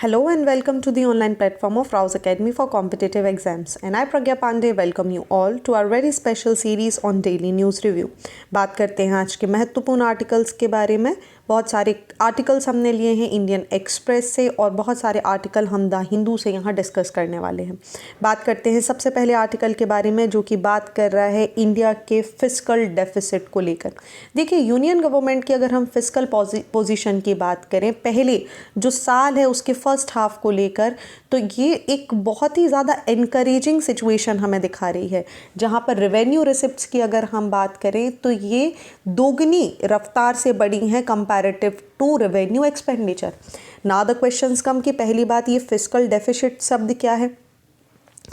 Hello and welcome to the online platform of Rouse Academy for Competitive Exams. And I, Pragya Pandey, welcome you all to our very special series on Daily News Review. बात करते हैं आज के महत्वपूर्ण articles के बारे में। बहुत सारे आर्टिकल्स हमने लिए हैं इंडियन एक्सप्रेस से और बहुत सारे आर्टिकल हम द हिंदू से यहाँ डिस्कस करने वाले हैं। बात करते हैं सबसे पहले आर्टिकल के बारे में जो कि बात कर रहा है इंडिया के फिस्कल डेफिसिट को लेकर। देखिए, यूनियन गवर्नमेंट की अगर हम फिस्कल पोजीशन की बात करें पहले जो साल है उसके फर्स्ट हाफ को लेकर, तो ये एक बहुत ही ज़्यादा एनकरेजिंग सिचुएशन हमें दिखा रही है, जहाँ पर रेवेन्यू रिसिप्ट्स की अगर हम बात करें तो ये दोगुनी रफ्तार से बढ़ी हैं comparative to revenue expenditure. Now the questions come कि पहली बात, ये फिस्कल डेफिसिट शब्द क्या है।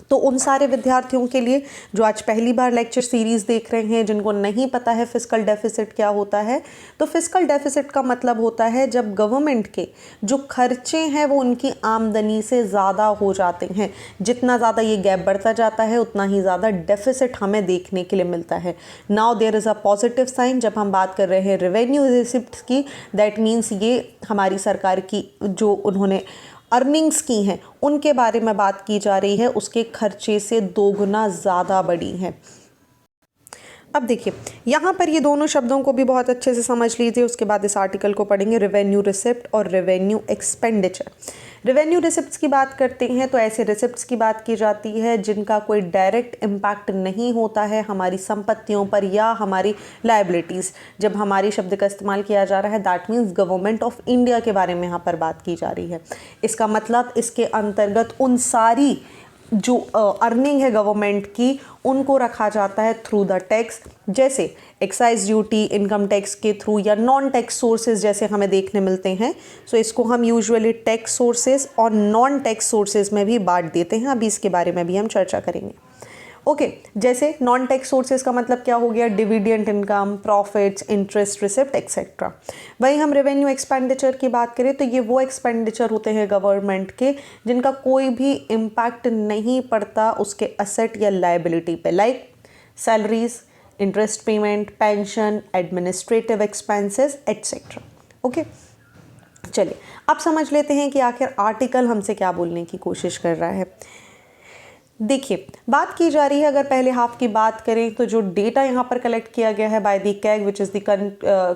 तो उन सारे विद्यार्थियों के लिए जो आज पहली बार लेक्चर सीरीज़ देख रहे हैं, जिनको नहीं पता है फिस्कल डेफिसिट क्या होता है, तो फिस्कल डेफिसिट का मतलब होता है जब गवर्नमेंट के जो खर्चे हैं वो उनकी आमदनी से ज़्यादा हो जाते हैं। जितना ज़्यादा ये गैप बढ़ता जाता है उतना ही ज़्यादा डेफिसिट हमें देखने के लिए मिलता है। Now there is a positive sign जब हम बात कर रहे हैं रेवेन्यू रिसिप्ट की, दैट मीन्स ये हमारी सरकार की जो उन्होंने अर्निंग्स की हैं उनके बारे में बात की जा रही है, उसके खर्चे से दोगुना ज़्यादा बढ़ी है। अब देखिए, यहाँ पर ये दोनों शब्दों को भी बहुत अच्छे से समझ लीजिए, उसके बाद इस आर्टिकल को पढ़ेंगे। रेवेन्यू रिसिप्ट और रेवेन्यू एक्सपेंडिचर। रेवेन्यू रिसिप्ट्स की बात करते हैं तो ऐसे रिसिप्ट्स की बात की जाती है जिनका कोई डायरेक्ट इम्पैक्ट नहीं होता है हमारी संपत्तियों पर या हमारी लायबिलिटीज़। जब हमारी शब्द का इस्तेमाल किया जा रहा है that means government of India के बारे में यहाँ पर बात की जा रही है। इसका मतलब इसके अंतर्गत उन सारी जो अर्निंग है गवर्नमेंट की उनको रखा जाता है थ्रू द टैक्स, जैसे एक्साइज ड्यूटी, इनकम टैक्स के थ्रू या नॉन टैक्स सोर्सेज जैसे हमें देखने मिलते हैं। सो इसको हम यूजुअली टैक्स सोर्सेज और नॉन टैक्स सोर्सेज में भी बांट देते हैं। अभी इसके बारे में भी हम चर्चा करेंगे। ओके, जैसे नॉन टैक्स सोर्सेज का मतलब क्या हो गया, dividend income, profits, interest receipt etcetera. वहीं हम रेवेन्यू एक्सपेंडिचर की बात करें तो ये वो एक्सपेंडिचर होते हैं गवर्नमेंट के जिनका कोई भी इम्पैक्ट नहीं पड़ता उसके असेट या लायबिलिटी पे, like salaries, interest payment, pension, administrative expenses etcetera. Okay, चलिए अब समझ लेते हैं कि आखिर आर्टिकल हमसे क्या बोलने की कोशिश कर रहा है। देखिए, बात की जा रही है, अगर पहले हाफ की बात करें तो जो डेटा यहाँ पर कलेक्ट किया गया है by the CAG which is the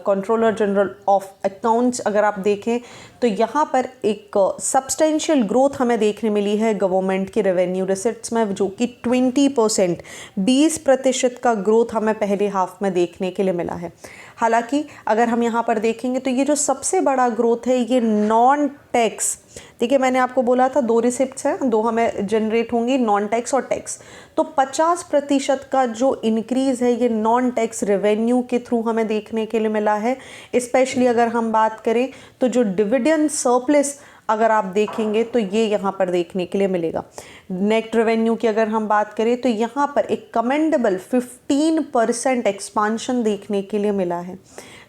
controller general of accounts, अगर आप देखें तो यहाँ पर एक सब्सटेंशियल ग्रोथ हमें देखने मिली है गवर्नमेंट के रेवेन्यू रिसिप्ट्स में, जो कि 20%, 20% का ग्रोथ हमें पहले हाफ में देखने के लिए मिला है। हालांकि अगर हम यहाँ पर देखेंगे तो ये जो सबसे बड़ा ग्रोथ है ये नॉन टैक्स, देखिए मैंने आपको बोला था दो रिसिप्ट्स हैं, दो हमें जनरेट होंगी, नॉन टैक्स और टैक्स। तो 50% का जो इंक्रीज़ है ये नॉन टैक्स रेवेन्यू के थ्रू हमें देखने के लिए मिला है। स्पेशली अगर हम बात करें तो जो डिविडेंड सरप्लस अगर आप देखेंगे तो ये यहाँ पर देखने के लिए मिलेगा। नेट रेवेन्यू की अगर हम बात करें तो यहाँ पर एक कमेंडेबल 15% एक्सपांशन देखने के लिए मिला है,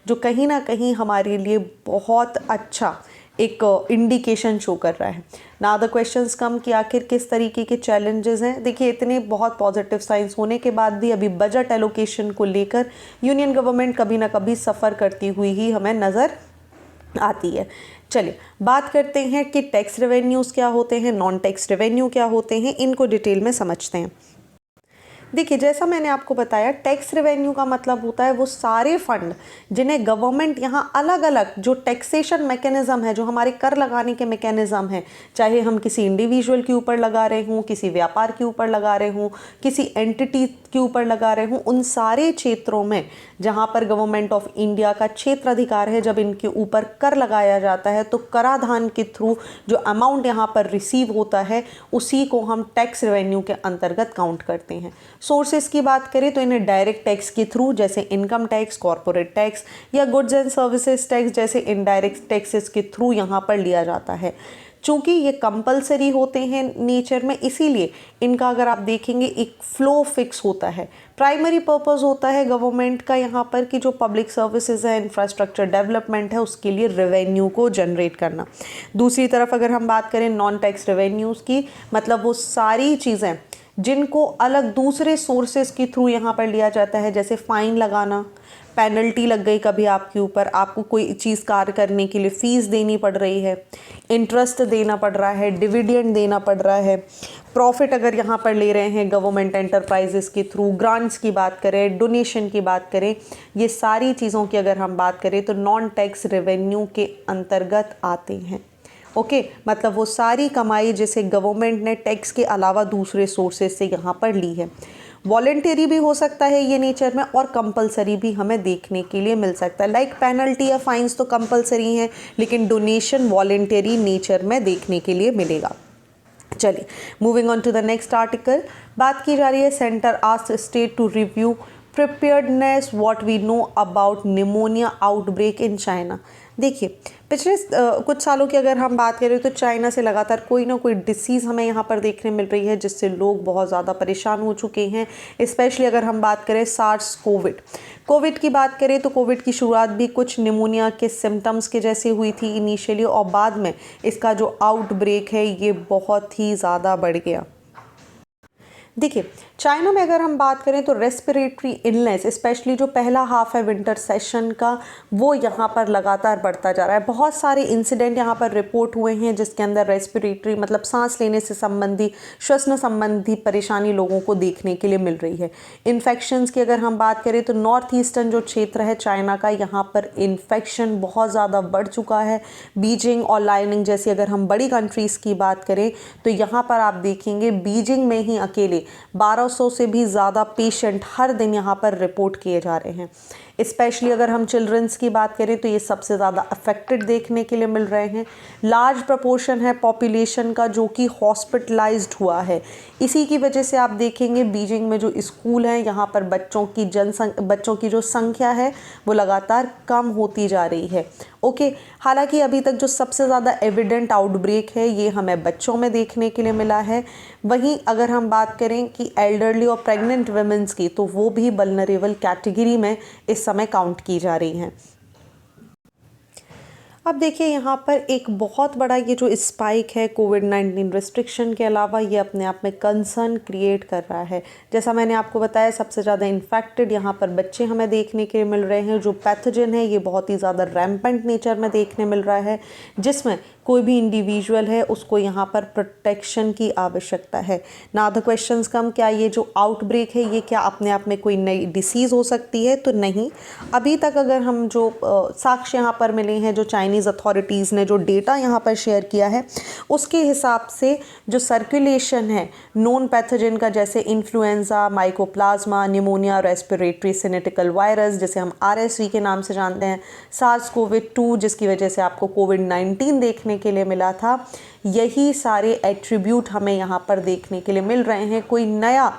जो कहीं ना कहीं हमारे लिए बहुत अच्छा एक इंडिकेशन शो कर रहा है। नाउ द क्वेश्चंस कम कि आखिर किस तरीके के चैलेंजेस हैं। देखिए, इतने बहुत पॉजिटिव साइंस होने के बाद भी अभी बजट एलोकेशन को लेकर यूनियन गवर्नमेंट कभी ना कभी सफ़र करती हुई ही हमें नज़र आती है। चलिए बात करते हैं कि टैक्स रेवेन्यूज़ क्या होते हैं, नॉन टैक्स रेवेन्यू क्या होते हैं, इनको डिटेल में समझते हैं। देखिए, जैसा मैंने आपको बताया, टैक्स रेवेन्यू का मतलब होता है वो सारे फंड जिन्हें गवर्नमेंट यहाँ अलग अलग जो टैक्सेशन मैकेनिज़्म है, जो हमारे कर लगाने के मैकेनिज़्म हैं, चाहे हम किसी इंडिविजुअल के ऊपर लगा रहे हों, किसी व्यापार के ऊपर लगा रहे हों, किसी एंटिटी के ऊपर लगा रहे हों, उन सारे क्षेत्रों में जहाँ पर गवर्नमेंट ऑफ इंडिया का क्षेत्राधिकार है, जब इनके ऊपर कर लगाया जाता है तो कराधान के थ्रू जो अमाउंट यहाँ पर रिसीव होता है उसी को हम टैक्स रेवेन्यू के अंतर्गत काउंट करते हैं। सोर्सेज की बात करें तो इन्हें डायरेक्ट टैक्स के थ्रू जैसे इनकम टैक्स, कॉरपोरेट टैक्स या गुड्स एंड सर्विसेज टैक्स जैसे इनडायरेक्ट टैक्सेस के थ्रू यहाँ पर लिया जाता है। चूँकि ये कंपलसरी होते हैं नेचर में, इसीलिए इनका अगर आप देखेंगे एक फ़्लो फिक्स होता है। प्राइमरी पर्पस होता है गवर्नमेंट का यहाँ पर कि जो पब्लिक सर्विसेज है, इंफ्रास्ट्रक्चर डेवलपमेंट है, उसके लिए रेवेन्यू को जनरेट करना। दूसरी तरफ अगर हम बात करें नॉन टैक्स रेवेन्यूज़ की, मतलब वो सारी चीज़ें जिनको अलग दूसरे सोर्सेज के थ्रू यहाँ पर लिया जाता है, जैसे फ़ाइन लगाना, पेनल्टी लग गई कभी आपके ऊपर, आपको कोई चीज़ कार्य करने के लिए फ़ीस देनी पड़ रही है, इंटरेस्ट देना पड़ रहा है, डिविडेंड देना पड़ रहा है, प्रॉफिट अगर यहाँ पर ले रहे हैं गवर्नमेंट एंटरप्राइजेस के थ्रू, ग्रांट्स की बात करें, डोनेशन की बात करें, ये सारी चीज़ों की अगर हम बात करें तो नॉन टैक्स रेवेन्यू के अंतर्गत आते हैं। ओके, मतलब वो सारी कमाई जिसे गवर्नमेंट ने टैक्स के अलावा दूसरे सोर्सेज से यहाँ पर ली है। वॉलेंटरी भी हो सकता है ये नेचर में, और कंपलसरी भी हमें देखने के लिए मिल सकता है। लाइक पेनल्टी या फाइन्स तो कंपलसरी हैं, लेकिन डोनेशन वॉलेंटरी नेचर में देखने के लिए मिलेगा। चलिए, moving on to the next article. बात की जा रही है centre asked state to review preparedness what we know about pneumonia outbreak in China. देखिए, पिछले कुछ सालों की अगर हम बात करें तो चाइना से लगातार कोई ना कोई डिसीज़ हमें यहाँ पर देखने मिल रही है, जिससे लोग बहुत ज़्यादा परेशान हो चुके हैं। स्पेशली अगर हम बात करें सार्स कोविड की बात करें तो कोविड की शुरुआत भी कुछ निमोनिया के सिम्टम्स के जैसे हुई थी इनिशियली, और बाद में इसका जो आउटब्रेक है ये बहुत ही ज़्यादा बढ़ गया। देखिए, चाइना में अगर हम बात करें तो रेस्पिरेटरी इलनेस, स्पेशली जो पहला हाफ है विंटर सेशन का, वो यहाँ पर लगातार बढ़ता जा रहा है। बहुत सारे इंसिडेंट यहाँ पर रिपोर्ट हुए हैं जिसके अंदर रेस्पिरेटरी मतलब सांस लेने से संबंधी, श्वसन संबंधी परेशानी लोगों को देखने के लिए मिल रही है। इन्फेक्शंस की अगर हम बात करें तो नॉर्थ ईस्टर्न जो क्षेत्र है चाइना का, यहाँ पर इन्फेक्शन बहुत ज़्यादा बढ़ चुका है। बीजिंग और लाइनिंग जैसी अगर हम बड़ी कंट्रीज़ की बात करें तो यहाँ पर आप देखेंगे बीजिंग में ही अकेले 1200 से भी ज़्यादा पेशेंट हर दिन यहाँ पर रिपोर्ट किए जा रहे हैं। स्पेशली अगर हम चिल्ड्रंस की बात करें तो ये सबसे ज़्यादा अफेक्टेड देखने के लिए मिल रहे हैं। लार्ज प्रपोर्शन है पॉपुलेशन का जो कि हॉस्पिटलाइज्ड हुआ है। इसी की वजह से आप देखेंगे बीजिंग में जो स्कूल हैं यहाँ पर बच्चों की जो संख्या है वो लगातार कम होती जा रही है। ओके, हालांकि अभी तक जो सबसे ज़्यादा एविडेंट आउटब्रेक है ये हमें बच्चों में देखने के लिए मिला है। वहीं अगर हम बात करें कि एल्डरली और प्रेग्नेंट वुमेन्स की, तो वो भी वल्नरेबल कैटेगरी में इस समय काउंट की जा रही हैं। अब देखिए, यहाँ पर एक बहुत बड़ा ये जो स्पाइक है कोविड-19 रिस्ट्रिक्शन के अलावा, ये अपने आप में कंसर्न क्रिएट कर रहा है। जैसा मैंने आपको बताया, सबसे ज़्यादा इन्फेक्टेड यहाँ पर बच्चे हमें देखने के लिए मिल रहे हैं। जो पैथोजन है ये बहुत ही ज़्यादा रैम्पेंट नेचर में देखने मिल रहा है, जिसमें कोई भी इंडिविजुअल है उसको यहाँ पर प्रोटेक्शन की आवश्यकता है। नाउ द क्वेश्चंस कम, क्या ये जो आउटब्रेक है ये क्या अपने आप में कोई नई डिसीज़ हो सकती है? तो नहीं। अभी तक अगर हम जो साक्ष्य यहाँ पर मिले हैं, जो चाइनीज़ अथॉरिटीज़ ने जो डेटा यहाँ पर शेयर किया है, उसके हिसाब से जो सर्कुलेशन है नॉन पैथोजन का, जैसे influenza, mycoplasma, pneumonia, respiratory syncytial virus जिसे हम RSV के नाम से जानते हैं, SARS-CoV-2 जिसकी वजह से आपको कोविड-19 देखने के लिए मिला था, यही सारे एट्रीब्यूट हमें यहाँ पर देखने के लिए मिल रहे हैं। कोई नया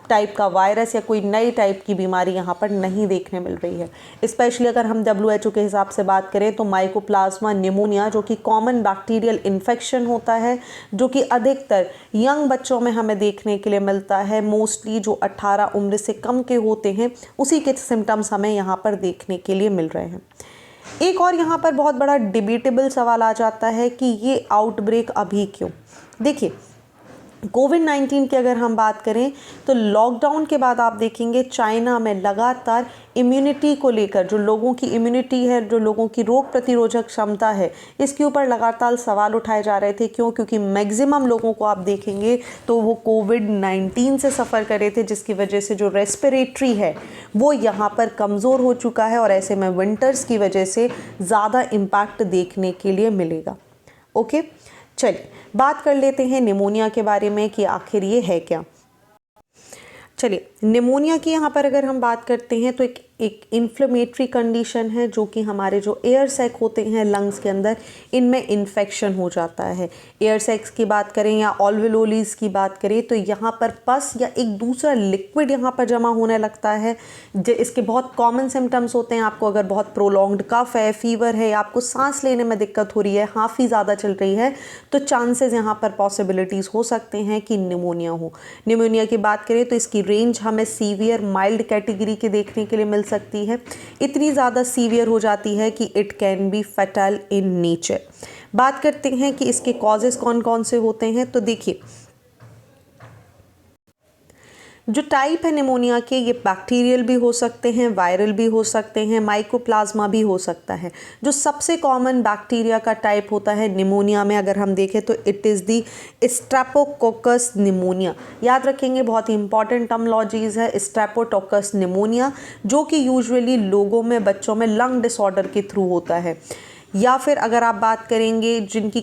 टाइप का वायरस या कोई नई टाइप की बीमारी यहाँ पर नहीं देखने मिल रही है। स्पेशली अगर हम WHO के हिसाब से बात करें तो माइकोप्लाज्मा निमोनिया, जो कि कॉमन बैक्टीरियल इन्फेक्शन होता है, जो कि अधिकतर यंग बच्चों में हमें देखने के लिए मिलता है, मोस्टली जो 18 उम्र से कम के होते हैं, उसी के सिम्टम्स हमें यहाँ पर देखने के लिए मिल रहे हैं। एक और यहाँ पर बहुत बड़ा डिबेटेबल सवाल आ जाता है कि ये आउटब्रेक अभी क्यों? देखिए, कोविड-19 की अगर हम बात करें तो लॉकडाउन के बाद आप देखेंगे चाइना में लगातार इम्यूनिटी को लेकर, जो लोगों की इम्यूनिटी है, जो लोगों की रोग प्रतिरोधक क्षमता है, इसके ऊपर लगातार सवाल उठाए जा रहे थे। क्यों? क्योंकि मैक्सिमम लोगों को आप देखेंगे तो वो कोविड-19 से सफ़र कर रहे थे, जिसकी वजह से जो रेस्पिरेटरी है वो यहाँ पर कमज़ोर हो चुका है, और ऐसे में विंटर्स की वजह से ज़्यादा इम्पैक्ट देखने के लिए मिलेगा। ओके, चलिए बात कर लेते हैं निमोनिया के बारे में कि आखिर ये है क्या। चलिए, निमोनिया की यहाँ पर अगर हम बात करते हैं तो एक इन्फ्लेमेटरी कंडीशन है, जो कि हमारे जो एयर सैक होते हैं लंग्स के अंदर, इनमें इन्फेक्शन हो जाता है। एयर सैक्स की बात करें या ऑल्वेलोलीज की बात करें तो यहाँ पर पस या एक दूसरा लिक्विड यहाँ पर जमा होने लगता है। इसके बहुत कॉमन सिम्टम्स होते हैं। आपको अगर बहुत प्रोलॉन्ग्ड कफ है, फीवर है, या आपको सांस लेने में दिक्कत हो रही है, हाफी ज़्यादा चल रही है, तो चांसेस यहाँ पर पॉसिबिलिटीज़ हो सकते हैं कि निमोनिया हो। निमोनिया की बात करें तो इसकी रेंज हमें सीवियर माइल्ड कैटेगरी के देखने के लिए मिल सकती है। इतनी ज़्यादा सीवियर हो जाती है कि it can be fatal in nature. बात करते हैं कि इसके कॉजेज़ कौन कौन से होते हैं। तो देखिए, जो टाइप है निमोनिया के, ये बैक्टीरियल भी हो सकते हैं, वायरल भी हो सकते हैं, माइकोप्लाज्मा भी हो सकता है। जो सबसे कॉमन बैक्टीरिया का टाइप होता है निमोनिया में, अगर हम देखें तो it is the Streptococcus pneumonia. याद रखेंगे, बहुत ही इंपॉर्टेंट टर्मोलॉजीज़ है स्ट्रेप्टोकोकस निमोनिया, जो कि यूजुअली लोगों में, बच्चों में लंग डिसऑर्डर के थ्रू होता है। या फिर अगर आप बात करेंगे जिनकी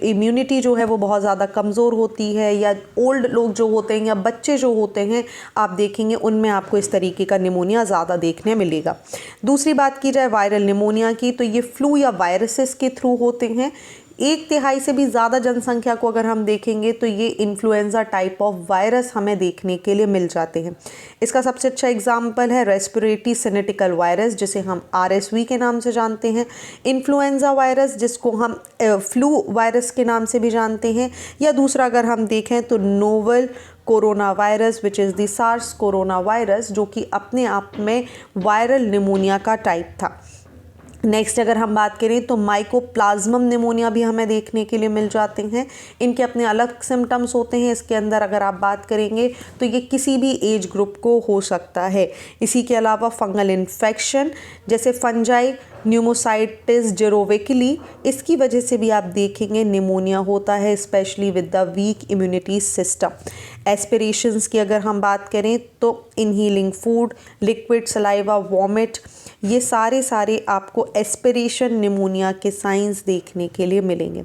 इम्यूनिटी जो है वो बहुत ज़्यादा कमज़ोर होती है, या ओल्ड लोग जो होते हैं या बच्चे जो होते हैं, आप देखेंगे उनमें आपको इस तरीके का निमोनिया ज़्यादा देखने मिलेगा। दूसरी बात की जाए वायरल निमोनिया की, तो ये फ्लू या वायरसेस के थ्रू होते हैं। 1/3 से भी ज़्यादा जनसंख्या को अगर हम देखेंगे तो ये इन्फ्लुएंजा टाइप ऑफ वायरस हमें देखने के लिए मिल जाते हैं। इसका सबसे अच्छा एग्जाम्पल है रेस्पिरेटरी सिनेटिकल वायरस, जिसे हम RSV के नाम से जानते हैं, इन्फ्लुएंजा वायरस जिसको हम फ्लू वायरस के नाम से भी जानते हैं, या दूसरा अगर हम देखें तो novel corona virus which is the SARS corona virus, जो कि अपने आप में वायरल निमोनिया का टाइप था। नेक्स्ट अगर हम बात करें तो माइकोप्लाज्मम निमोनिया भी हमें देखने के लिए मिल जाते हैं। इनके अपने अलग सिम्टम्स होते हैं। इसके अंदर अगर आप बात करेंगे तो ये किसी भी एज ग्रुप को हो सकता है। इसी के अलावा फंगल इन्फेक्शन जैसे फंजाई न्यूमोसाइटिस जेरोविकली, इसकी वजह से भी आप देखेंगे निमोनिया होता है, specially with the weak immunity system. Aspirations की अगर हम बात करें तो inhaling food, liquid saliva, vomit, ये सारे आपको एस्पिरेशन निमोनिया के साइंस देखने के लिए मिलेंगे।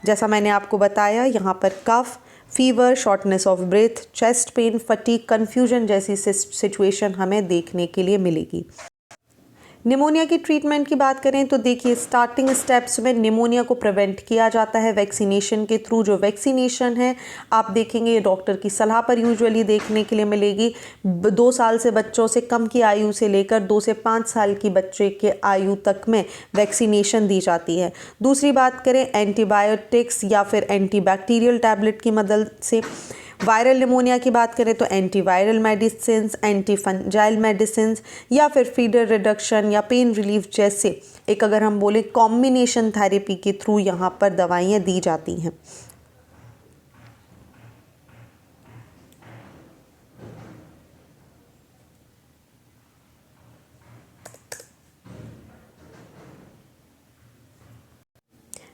जैसा मैंने आपको बताया, यहाँ पर cough, fever, shortness of breath, chest pain, fatigue, confusion जैसी सिचुएशन हमें देखने के लिए मिलेगी। निमोनिया की ट्रीटमेंट की बात करें तो देखिए, स्टार्टिंग स्टेप्स में निमोनिया को प्रिवेंट किया जाता है वैक्सीनेशन के थ्रू। जो वैक्सीनेशन है आप देखेंगे डॉक्टर की सलाह पर यूजुअली देखने के लिए मिलेगी। 2 साल से बच्चों से कम की आयु से लेकर 2 से 5 साल की बच्चे के आयु तक में वैक्सीनेशन दी जाती है। दूसरी बात करें एंटीबायोटिक्स या फिर एंटीबैक्टीरियल टैबलेट की मदद से। वायरल निमोनिया की बात करें तो एंटीवायरल मेडिसिन, एंटी फंजाइल मेडिसिन, या फिर फीवर रिडक्शन या पेन रिलीफ जैसे एक अगर हम बोले कॉम्बिनेशन थेरेपी के थ्रू यहाँ पर दवाइयाँ दी जाती हैं।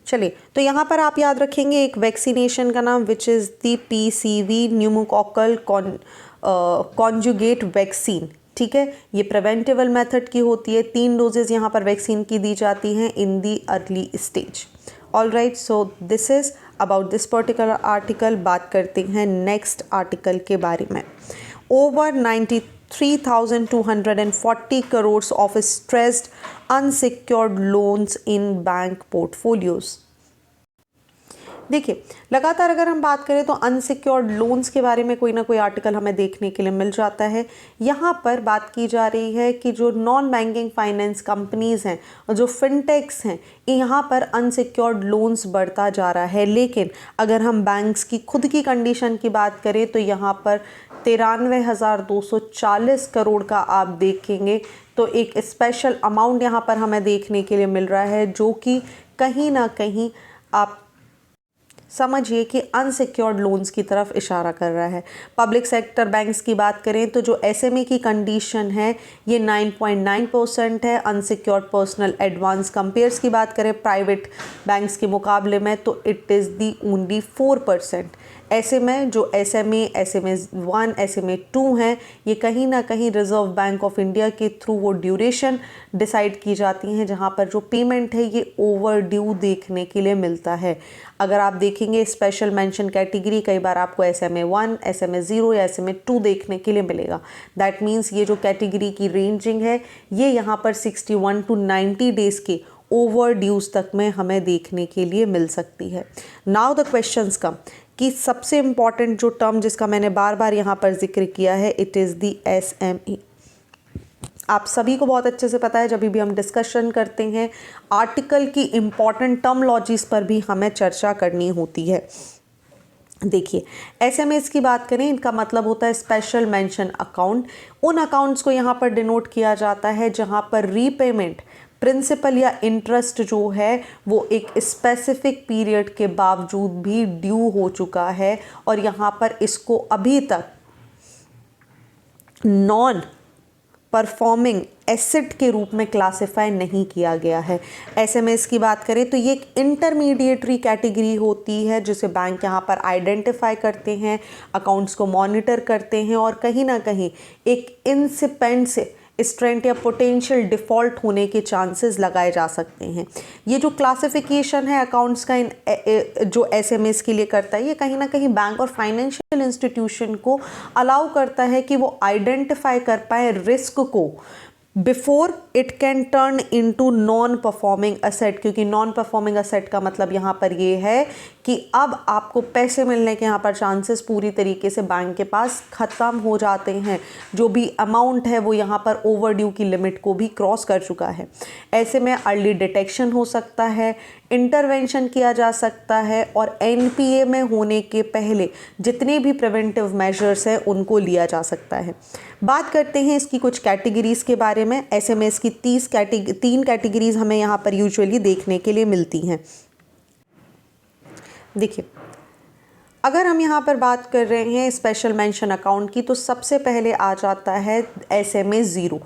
चलिए, तो यहाँ पर आप याद रखेंगे एक वैक्सीनेशन का नाम विच is the PCV pneumococcal conjugate vaccine. ठीक है, ये प्रिवेंटिवल मेथड की होती है। 3 डोजेज़ यहाँ पर वैक्सीन की दी जाती हैं in the early stage. All right, so this is about this particular article. बात करते हैं नेक्स्ट आर्टिकल के बारे में। Over 93,240 crores of stressed unsecured loans in bank portfolios। देखिए, लगातार अगर हम बात करें तो अनसिक्योर्ड लोन्स के बारे में कोई ना कोई आर्टिकल हमें देखने के लिए मिल जाता है। यहाँ पर बात की जा रही है कि जो नॉन बैंकिंग फाइनेंस कंपनीज़ हैं और जो फिनटेक्स हैं, यहाँ पर अनसिक्योर्ड लोन्स बढ़ता जा रहा है। लेकिन अगर हम बैंक्स की खुद की कंडीशन की बात करें तो यहाँ पर 93,240 करोड़ का आप देखेंगे तो एक स्पेशल अमाउंट यहाँ पर हमें देखने के लिए मिल रहा है, जो कि कहीं ना कहीं आप समझिए कि अनसिक्योर्ड लोन्स की तरफ इशारा कर रहा है। पब्लिक सेक्टर बैंक्स की बात करें तो जो SME की कंडीशन है ये 9.9% है। अनसिक्योर्ड पर्सनल एडवांस कंपेयर्स की बात करें प्राइवेट बैंक्स के मुकाबले में तो इट इज़ दी ओनली 4%। ऐसे में जो SMA 1, SMA 2 हैं, ये कहीं ना कहीं रिजर्व बैंक ऑफ इंडिया के थ्रू वो ड्यूरेशन डिसाइड की जाती हैं, जहाँ पर जो पेमेंट है ये ओवर ड्यू देखने के लिए मिलता है। अगर आप देखेंगे स्पेशल मेंशन कैटेगरी, कई बार आपको SMA 1, SMA 0 या SMA 2 देखने के लिए मिलेगा। दैट मीन्स ये जो कैटेगरी की रेंजिंग है ये यहाँ पर 61 to 90 डेज़ के ओवर ड्यूज तक में हमें देखने के लिए मिल सकती है। नाउ द क्वेश्चंस कम कि सबसे इम्पॉर्टेंट जो टर्म जिसका मैंने बार बार यहाँ पर जिक्र किया है, इट इज़ दी SME। आप सभी को बहुत अच्छे से पता है, जब भी हम डिस्कशन करते हैं आर्टिकल की इम्पॉर्टेंट टर्मलॉजीज़ पर भी हमें चर्चा करनी होती है। देखिए, SMEs की बात करें, इनका मतलब होता है स्पेशल मेंशन अकाउंट। उन अकाउंट्स को यहाँ पर डिनोट किया जाता है जहाँ पर रीपेमेंट प्रिंसिपल या इंटरेस्ट जो है वो एक स्पेसिफिक पीरियड के बावजूद भी ड्यू हो चुका है और यहाँ पर इसको अभी तक नॉन परफॉर्मिंग एसेट के रूप में क्लासिफाई नहीं किया गया है। एसएमएस की बात करें तो ये एक इंटरमीडिएटरी कैटेगरी होती है जिसे बैंक यहाँ पर आइडेंटिफाई करते हैं, अकाउंट्स को मॉनिटर करते हैं और कहीं ना कहीं एक इंसिपेंट से स्ट्रेंथ या पोटेंशियल डिफ़ॉल्ट होने के चांसेस लगाए जा सकते हैं। ये जो क्लासिफिकेशन है अकाउंट्स का जो एसएमएस के लिए करता है, ये कहीं ना कहीं बैंक और फाइनेंशियल इंस्टीट्यूशन को अलाउ करता है कि वो आइडेंटिफाई कर पाए रिस्क को before it can turn into non performing asset, क्योंकि नॉन परफॉर्मिंग असेट का मतलब यहाँ पर ये है कि अब आपको पैसे मिलने के यहाँ पर चांसेस पूरी तरीके से बैंक के पास ख़त्म हो जाते हैं। जो भी अमाउंट है वो यहाँ पर ओवरड्यू की लिमिट को भी क्रॉस कर चुका है। ऐसे में अर्ली डिटेक्शन हो सकता है, इंटरवेंशन किया जा सकता है और एनपीए में होने के पहले जितने भी प्रिवेंटिव मेजर्स हैं उनको लिया जा सकता है। बात करते हैं इसकी कुछ कैटेगरीज़ के बारे में। एसएमएस की 3 कैटेगरीज़ हमें यहाँ पर यूजुअली देखने के लिए मिलती हैं। देखिए, अगर हम यहाँ पर बात कर रहे हैं स्पेशल मेंशन अकाउंट की तो सबसे पहले आ जाता है SMA 0।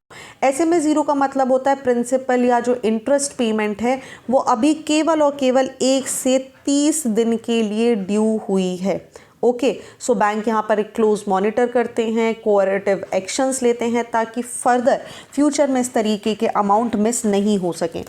SMA 0 का मतलब होता है प्रिंसिपल या जो इंटरेस्ट पेमेंट है वो अभी केवल और केवल 1 से 30 दिन के लिए ड्यू हुई है। ओके, सो बैंक यहाँ पर एक क्लोज मॉनिटर करते हैं, कोऑपरेटिव एक्शंस लेते हैं ताकि फर्दर फ्यूचर में इस तरीके के अमाउंट मिस नहीं हो सके।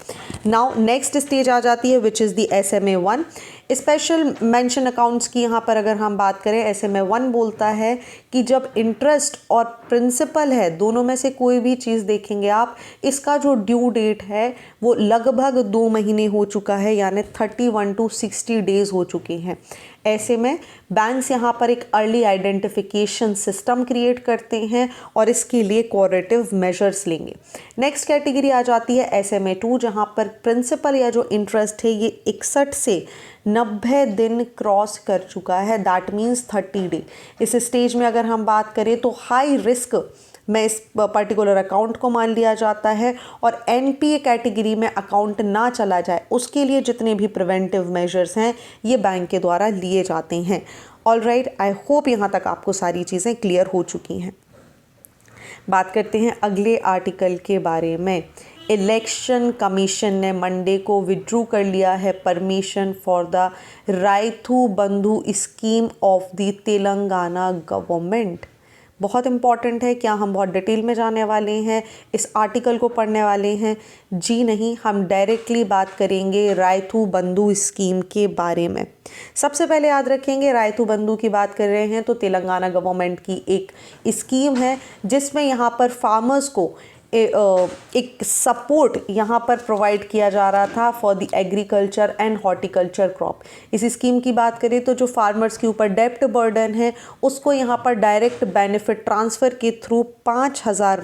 नाउ नेक्स्ट स्टेज आ जाती है which is the SMA 1। Special mention accounts की यहाँ पर अगर हम बात करें, SMA 1 बोलता है कि जब इंटरेस्ट और प्रिंसिपल है दोनों में से कोई भी चीज़ देखेंगे आप, इसका जो ड्यू डेट है वो लगभग 2 महीने हो चुका है, यानी 31 to 60 डेज हो चुके हैं। ऐसे में बैंक्स यहाँ पर एक अर्ली आइडेंटिफिकेशन सिस्टम क्रिएट करते हैं और इसके लिए कोऑपरेटिव मेजर्स लेंगे। नेक्स्ट कैटेगरी आ जाती है SMA 2, जहाँ पर प्रिंसिपल या जो इंटरेस्ट है ये 61 से 90 दिन क्रॉस कर चुका है, दैट मीन्स 30 डे। इस स्टेज में अगर हम बात करें तो हाई रिस्क में इस पर्टिकुलर अकाउंट को मान लिया जाता है और एनपीए कैटेगरी में अकाउंट ना चला जाए उसके लिए जितने भी प्रिवेंटिव मेजर्स हैं ये बैंक के द्वारा लिए जाते हैं। ऑलराइट, आई होप यहाँ तक आपको सारी चीज़ें क्लियर हो चुकी हैं। बात करते हैं अगले आर्टिकल के बारे में। इलेक्शन कमीशन ने मंडे को विड्रू कर लिया है परमिशन फॉर द राइथू बंधु scheme of the Telangana government. बहुत इंपॉर्टेंट है, क्या हम बहुत डिटेल में जाने वाले हैं, इस आर्टिकल को पढ़ने वाले हैं? जी नहीं, हम डायरेक्टली बात करेंगे राइथू बंधु स्कीम के बारे में। सबसे पहले याद रखेंगे, राइथू बंधु की बात कर रहे हैं तो तेलंगाना गवर्नमेंट की एक स्कीम है जिसमें यहाँ पर फार्मर्स को एक सपोर्ट यहाँ पर प्रोवाइड किया जा रहा था for the agriculture and horticulture crop. इस स्कीम की बात करें तो जो फार्मर्स के ऊपर डेप्ट बर्डन है उसको यहाँ पर डायरेक्ट बेनिफिट ट्रांसफ़र के थ्रू 5,000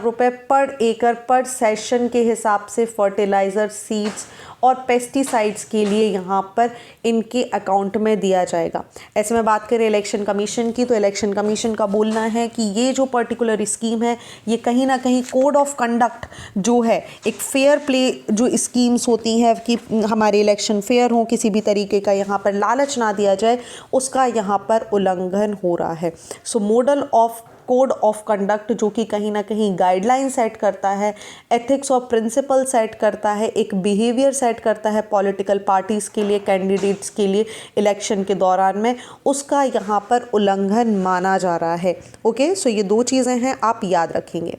रुपये पर एकड़ पर सेशन के हिसाब से फर्टिलाइज़र, सीड्स और पेस्टिसाइड्स के लिए यहाँ पर इनके अकाउंट में दिया जाएगा। ऐसे में बात करें इलेक्शन कमीशन की तो इलेक्शन कमीशन का बोलना है कि ये जो पर्टिकुलर स्कीम है ये कहीं ना कहीं कोड ऑफ कंडक्ट जो है, एक फेयर प्ले जो स्कीम्स होती हैं कि हमारे इलेक्शन फेयर हों, किसी भी तरीके का यहाँ पर लालच ना दिया जाए, उसका यहाँ पर उल्लंघन हो रहा है। So model of code of conduct जो कि कहीं ना कहीं गाइडलाइन सेट करता है, एथिक्स और प्रिंसिपल सेट करता है, एक बिहेवियर सेट करता है पॉलिटिकल पार्टीज़ के लिए, कैंडिडेट्स के लिए इलेक्शन के दौरान में, उसका यहाँ पर उल्लंघन माना जा रहा है। ओके, सो ये 2 चीज़ें हैं, आप याद रखेंगे।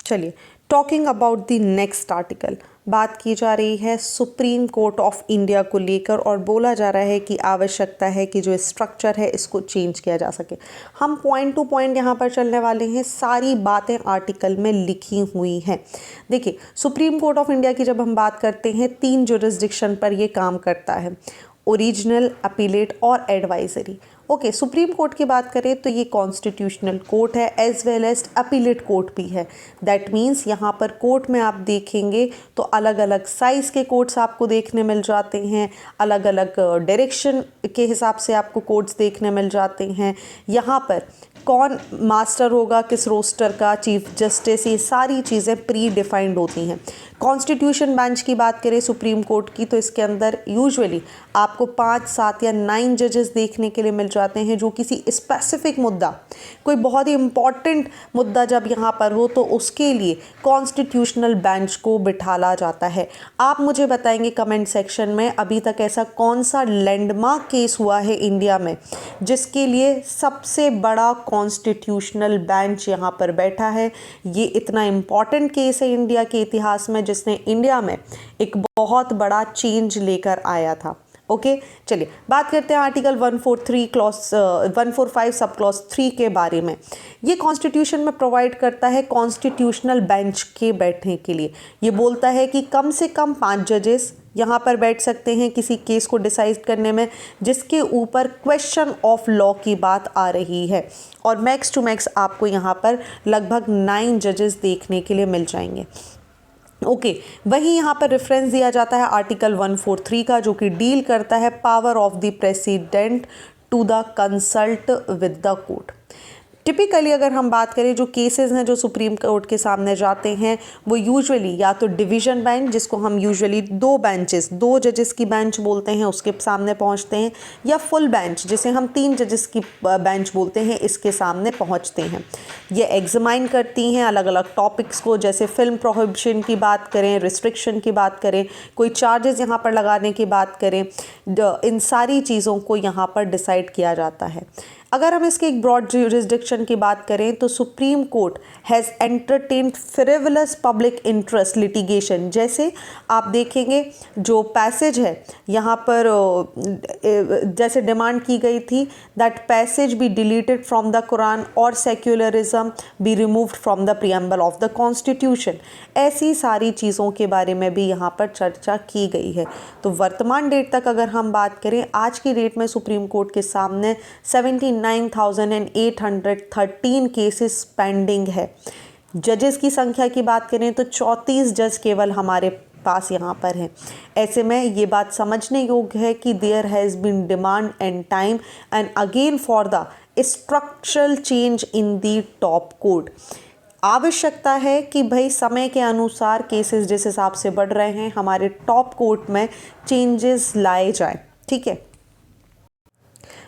चलिए, talking about the next article, बात की जा रही है सुप्रीम कोर्ट ऑफ इंडिया को लेकर और बोला जा रहा है कि आवश्यकता है कि जो स्ट्रक्चर है इसको चेंज किया जा सके। हम पॉइंट टू पॉइंट यहाँ पर चलने वाले हैं, सारी बातें आर्टिकल में लिखी हुई हैं। देखिए, सुप्रीम कोर्ट ऑफ इंडिया की जब हम बात करते हैं 3 जुरिस्डिक्शन पर ये काम करता है, ओरिजिनल, अपीलेट और एडवाइजरी। ओके, सुप्रीम कोर्ट की बात करें तो ये कॉन्स्टिट्यूशनल कोर्ट है as well as appellate court भी है। दैट मीन्स यहाँ पर कोर्ट में आप देखेंगे तो अलग अलग साइज़ के कोर्ट्स आपको देखने मिल जाते हैं, अलग अलग डायरेक्शन के हिसाब से आपको कोर्ट्स देखने मिल जाते हैं। यहाँ पर कौन मास्टर होगा किस रोस्टर का, चीफ जस्टिस, ये सारी चीज़ें प्री डिफाइंड होती हैं। कॉन्स्टिट्यूशन बेंच की बात करें सुप्रीम कोर्ट की, तो इसके अंदर यूजुअली आपको 5, 7 या 9 जजेस देखने के लिए मिल जाते हैं, जो किसी स्पेसिफिक मुद्दा, कोई बहुत ही इम्पॉर्टेंट मुद्दा जब यहाँ पर हो तो उसके लिए कॉन्स्टिट्यूशनल बेंच को बिठाला जाता है। आप मुझे बताएंगे कमेंट सेक्शन में अभी तक ऐसा कौन सा लैंडमार्क केस हुआ है इंडिया में जिसके लिए सबसे बड़ा कॉन्स्टिट्यूशनल बेंच यहाँ पर बैठा है। ये इतना इम्पॉर्टेंट केस है इंडिया के इतिहास में जिसने इंडिया में एक बहुत बड़ा चेंज लेकर आया था। ओके, चलिए बात करते हैं आर्टिकल 143 क्लॉज 145 सब क्लॉज 3 के बारे में। ये कॉन्स्टिट्यूशन में प्रोवाइड करता है कॉन्स्टिट्यूशनल बेंच के बैठने के लिए। ये बोलता है कि कम से कम 5 जजेस यहाँ पर बैठ सकते हैं किसी केस को डिसाइड करने में जिसके ऊपर क्वेश्चन ऑफ लॉ की बात आ रही है, और मैक्स टू मैक्स आपको यहाँ पर लगभग 9 जजेस देखने के लिए मिल जाएंगे। ओके, वहीं यहाँ पर रेफरेंस दिया जाता है आर्टिकल 143 का, जो कि डील करता है power of the president to the consult with the court. Typically अगर हम बात करें जो केसेस हैं जो सुप्रीम कोर्ट के सामने जाते हैं वो यूजुअली या तो डिवीज़न बेंच, जिसको हम यूजुअली 2 जजेस की बेंच बोलते हैं, उसके सामने पहुंचते हैं, या फुल बेंच जिसे हम 3 जजेस की बेंच बोलते हैं, इसके सामने पहुंचते हैं। ये एग्जामाइन करती हैं अलग अलग टॉपिक्स को, जैसे फिल्म प्रोहिबिशन की बात करें, रिस्ट्रिक्शन की बात करें, कोई चार्जेस यहाँ पर लगाने की बात करें, इन सारी चीज़ों को यहाँ पर डिसाइड किया जाता है। अगर हम इसके एक ब्रॉड ज्यूरिसडिक्शन की बात करें तो supreme court has entertained frivolous public interest litigation. जैसे आप देखेंगे जो पैसेज है यहाँ पर जैसे डिमांड की गई थी that passage be deleted from the Quran और secularism be removed from the preamble of the constitution. ऐसी सारी चीज़ों के बारे में भी यहाँ पर चर्चा की गई है। तो वर्तमान डेट तक अगर हम बात करें, आज की डेट में सुप्रीम कोर्ट के सामने 79,813 केसेस पेंडिंग है। जजेस की संख्या की बात करें तो 34 जज केवल हमारे पास यहाँ पर हैं। ऐसे में ये बात समझने योग्य है कि there has been demand and time and again for the structural change in the top court. आवश्यकता है कि भाई समय के अनुसार केसेस जिस हिसाब से बढ़ रहे हैं हमारे टॉप कोर्ट में चेंजेस लाए जाएं। ठीक है,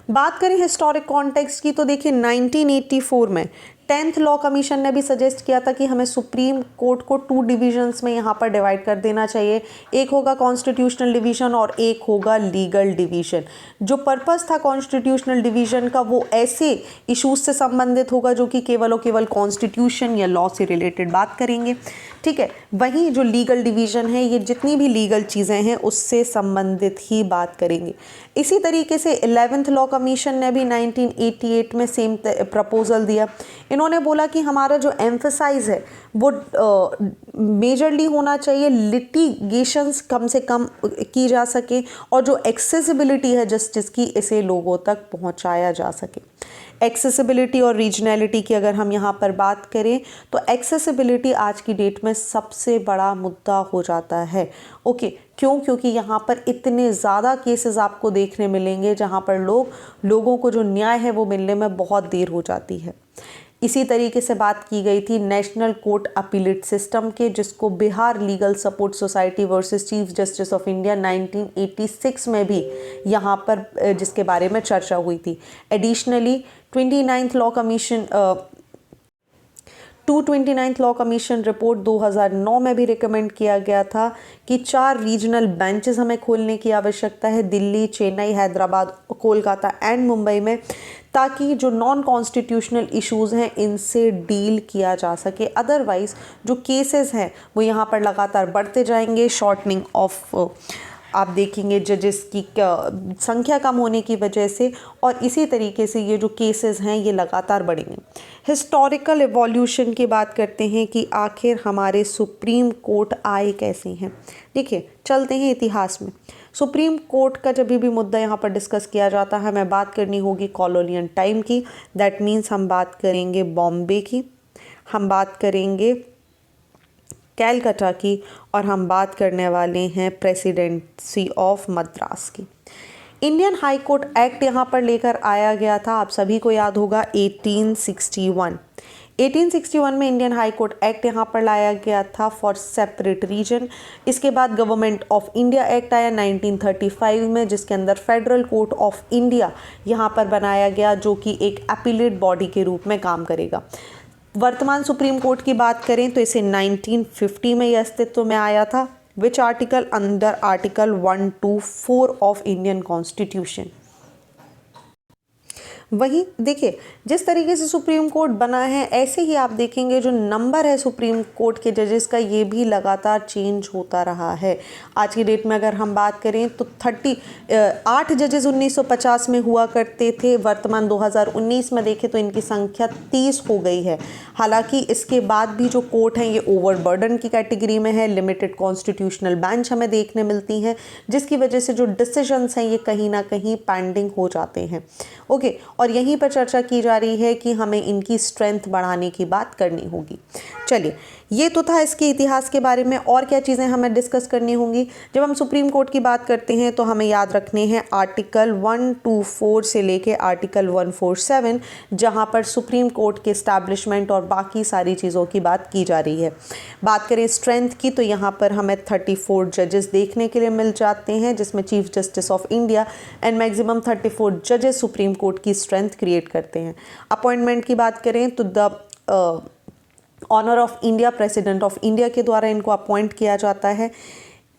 बात करें हिस्टोरिक कॉन्टेक्स्ट की तो देखिए 1984 में 10th लॉ कमीशन ने भी सजेस्ट किया था कि हमें सुप्रीम कोर्ट को 2 डिविजन्स में यहाँ पर डिवाइड कर देना चाहिए। एक होगा कॉन्स्टिट्यूशनल डिवीज़न और एक होगा लीगल डिवीज़न। जो पर्पस था कॉन्स्टिट्यूशनल डिवीज़न का वो ऐसे इश्यूज से संबंधित होगा जो कि केवल और केवल कॉन्स्टिट्यूशन या लॉ से रिलेटेड बात करेंगे। ठीक है, वहीं जो लीगल डिवीज़न है ये जितनी भी लीगल चीज़ें हैं उससे संबंधित ही बात करेंगे। इसी तरीके से 11th लॉ कमीशन ने भी 1988 में सेम प्रपोजल दिया। इन्होंने बोला कि हमारा जो एम्फसाइज है वो मेजरली होना चाहिए लिटिगेशंस कम से कम की जा सके और जो एक्सेसिबिलिटी है जस्टिस की इसे लोगों तक पहुंचाया जा सके। एक्सेसिबिलिटी और रीजनैलिटी की अगर हम यहाँ पर बात करें तो एक्सेसिबिलिटी आज की डेट में सबसे बड़ा मुद्दा हो जाता है। ओके, क्यों? क्योंकि यहाँ पर इतने ज़्यादा केसेस आपको देखने मिलेंगे जहाँ पर लोगों को जो न्याय है वो मिलने में बहुत देर हो जाती है। इसी तरीके से बात की गई थी नेशनल कोर्ट अपीलेट सिस्टम के, जिसको Bihar legal support society versus chief justice of India 1986 में भी यहाँ पर जिसके बारे में चर्चा हुई थी। Additionally 29th law commission 229th law commission report 2009 में भी रिकमेंड किया गया था कि 4 रीजनल बेंचेस हमें खोलने की आवश्यकता है दिल्ली, चेन्नई, हैदराबाद, कोलकाता एंड मुंबई में, ताकि जो नॉन कॉन्स्टिट्यूशनल इश्यूज़ हैं इनसे डील किया जा सके। अदरवाइज़ जो केसेस हैं वो यहाँ पर लगातार बढ़ते जाएंगे। शॉर्टनिंग ऑफ आप देखेंगे जजेस की संख्या कम होने की वजह से, और इसी तरीके से ये जो केसेस हैं ये लगातार बढ़ेंगे। हिस्टोरिकल एवोल्यूशन की बात करते हैं कि आखिर हमारे सुप्रीम कोर्ट आए कैसे हैं। देखिए, चलते हैं इतिहास में। सुप्रीम कोर्ट का जब भी मुद्दा यहाँ पर डिस्कस किया जाता है हमें बात करनी होगी कॉलोनियल टाइम की। दैट मीन्स हम बात करेंगे बॉम्बे की, हम बात करेंगे कैलकाटा की, और हम बात करने वाले हैं प्रेसिडेंसी ऑफ मद्रास की। इंडियन हाई कोर्ट एक्ट यहाँ पर लेकर आया गया था, आप सभी को याद होगा 1861। 1861 में इंडियन हाई कोर्ट एक्ट यहाँ पर लाया गया था फॉर सेपरेट रीजन। इसके बाद गवर्नमेंट ऑफ इंडिया एक्ट आया 1935 में, जिसके अंदर फेडरल कोर्ट ऑफ इंडिया यहाँ पर बनाया गया, जो कि एक अपीलेट बॉडी के रूप में काम करेगा। वर्तमान सुप्रीम कोर्ट की बात करें तो इसे 1950 में यह अस्तित्व में आया था। Which article? Under article 124 of Indian constitution. वहीं देखिए, जिस तरीके से सुप्रीम कोर्ट बना है, ऐसे ही आप देखेंगे जो नंबर है सुप्रीम कोर्ट के जजेस का, ये भी लगातार चेंज होता रहा है। आज की डेट में अगर हम बात करें तो 8 जजेस 1950 में हुआ करते थे। वर्तमान 2019 में देखें तो इनकी संख्या 30 हो गई है। हालांकि इसके बाद भी जो कोर्ट हैं ये ओवरबर्डन की कैटेगरी में है। लिमिटेड कॉन्स्टिट्यूशनल बेंच हमें देखने मिलती हैं, जिसकी वजह से जो डिसीजंस हैं ये कहीं ना कहीं पेंडिंग हो जाते हैं। ओके, और यहीं पर चर्चा की जा रही है कि हमें इनकी स्ट्रेंथ बढ़ाने की बात करनी होगी। चलिए, ये तो था इसके इतिहास के बारे में। और क्या चीज़ें हमें डिस्कस करनी होंगी? जब हम सुप्रीम कोर्ट की बात करते हैं तो हमें याद रखने हैं आर्टिकल 124 से लेके आर्टिकल 147, जहाँ पर सुप्रीम कोर्ट के इस्टेब्लिशमेंट और बाकी सारी चीज़ों की बात की जा रही है। बात करें स्ट्रेंथ की तो यहाँ पर हमें 34 जजेस देखने के लिए मिल जाते हैं, जिसमें chief justice of India and maximum 34 जजेस सुप्रीम कोर्ट की स्ट्रेंथ क्रिएट करते हैं। अपॉइंटमेंट की बात करें तो the honour of India, president of India के द्वारा इनको अपॉइंट किया जाता है।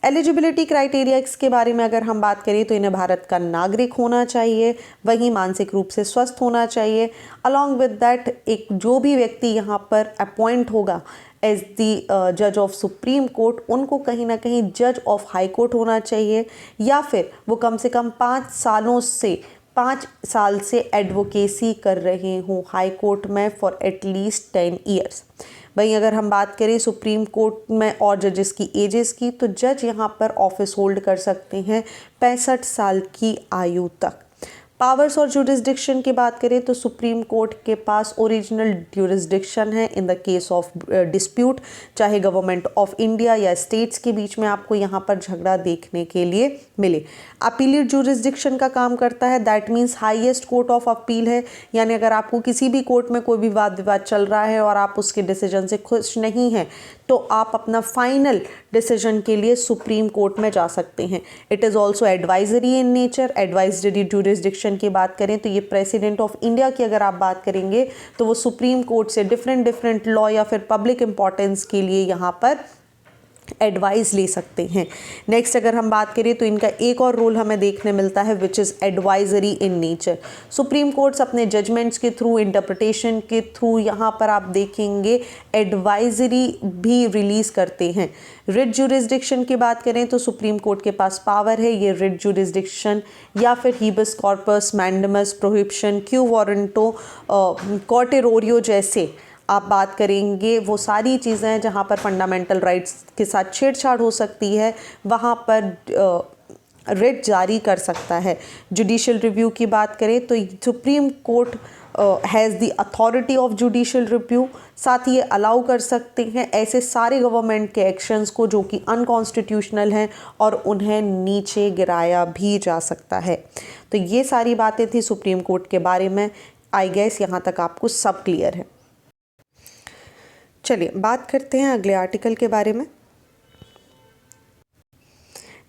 एलिजिबिलिटी क्राइटेरिया के बारे में अगर हम बात करें तो इन्हें भारत का नागरिक होना चाहिए, वहीं मानसिक रूप से स्वस्थ होना चाहिए। अलॉन्ग विद दैट, एक जो भी व्यक्ति यहाँ पर अपॉइंट होगा एज द जज ऑफ सुप्रीम कोर्ट, उनको कहीं ना कहीं जज ऑफ हाई कोर्ट होना चाहिए, या फिर वो कम से कम 5 साल से एडवोकेसी कर रहे हों हाई कोर्ट में फॉर एटलीस्ट 10 ईयर्स। वहीं अगर हम बात करें सुप्रीम कोर्ट में और जजेस की एजेस की, तो जज यहाँ पर ऑफिस होल्ड कर सकते हैं 65 साल की आयु तक। पावर्स और जुरिस्डिक्शन की बात करें तो सुप्रीम कोर्ट के पास ओरिजिनल जुरिस्डिक्शन है इन द केस ऑफ डिस्प्यूट, चाहे गवर्नमेंट ऑफ इंडिया या स्टेट्स के बीच में आपको यहाँ पर झगड़ा देखने के लिए मिले। अपीलेट जुरिस्डिक्शन का काम करता है, that means highest court of appeal है। यानी अगर आपको किसी भी कोर्ट में कोई भी वाद विवाद चल रहा है और आप उसके डिसीजन से खुश नहीं हैं, तो आप अपना फाइनल डिसीजन के लिए सुप्रीम कोर्ट में जा सकते हैं। It is also advisory in nature. Advisory jurisdiction की बात करें तो ये प्रेसिडेंट ऑफ इंडिया की अगर आप बात करेंगे तो वो सुप्रीम कोर्ट से डिफरेंट लॉ या फिर पब्लिक इंपॉर्टेंस के लिए यहाँ पर एडवाइस ले सकते हैं। नेक्स्ट अगर हम बात करें तो इनका एक और रोल हमें देखने मिलता है which is advisory in nature. Supreme courts अपने जजमेंट्स के थ्रू, इंटरप्रिटेशन के थ्रू यहाँ पर आप देखेंगे एडवाइजरी भी रिलीज़ करते हैं। रिट जुरिस्डिक्शन की बात करें तो सुप्रीम कोर्ट के पास पावर है ये रिट जुरिस्डिक्शन या फिर habeas corpus, mandamus, prohibition, quo warranto, certiorari जैसे आप बात करेंगे, वो सारी चीज़ें हैं जहाँ पर फंडामेंटल राइट्स के साथ छेड़छाड़ हो सकती है, वहाँ पर रिट जारी कर सकता है। जुडिशियल रिव्यू की बात करें तो supreme court has the authority of judicial review, साथ ही ये अलाउ कर सकते हैं ऐसे सारे गवर्नमेंट के एक्शंस को जो कि अनकॉन्स्टिट्यूशनल हैं और उन्हें नीचे गिराया भी जा सकता है। तो ये सारी बातें थी सुप्रीम कोर्ट के बारे में। आई गेस यहाँ तक आपको सब क्लियर है। चलिए बात करते हैं अगले आर्टिकल के बारे में।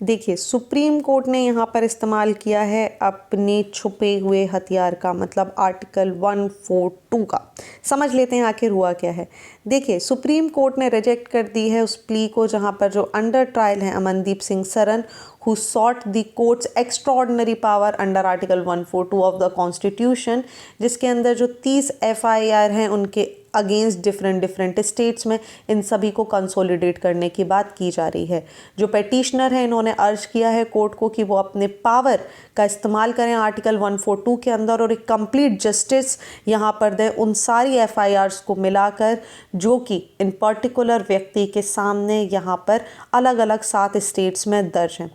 देखिए, सुप्रीम कोर्ट ने यहाँ पर इस्तेमाल किया है अपने छुपे हुए हथियार का, मतलब आर्टिकल 142 का। समझ लेते हैं आखिर हुआ क्या है। देखिए, सुप्रीम कोर्ट ने रिजेक्ट कर दी है उस प्ली को जहाँ पर जो अंडर ट्रायल है Amandeep Singh Saran, who sought the court's extraordinary power under article 142 of the constitution, जिसके अंदर जो 30 FIR हैं उनके अगेंस्ट डिफरेंट स्टेट्स में, इन सभी को कंसोलिडेट करने की बात की जा रही है। जो पेटिशनर है इन्होंने अर्ज किया है कोर्ट को कि वो अपने पावर का इस्तेमाल करें आर्टिकल 142 के अंदर और एक कंप्लीट जस्टिस यहाँ पर दें उन सारी FIRs को मिलाकर जो कि इन पर्टिकुलर व्यक्ति के सामने यहाँ पर अलग अलग 7 स्टेट्स में दर्ज हैं।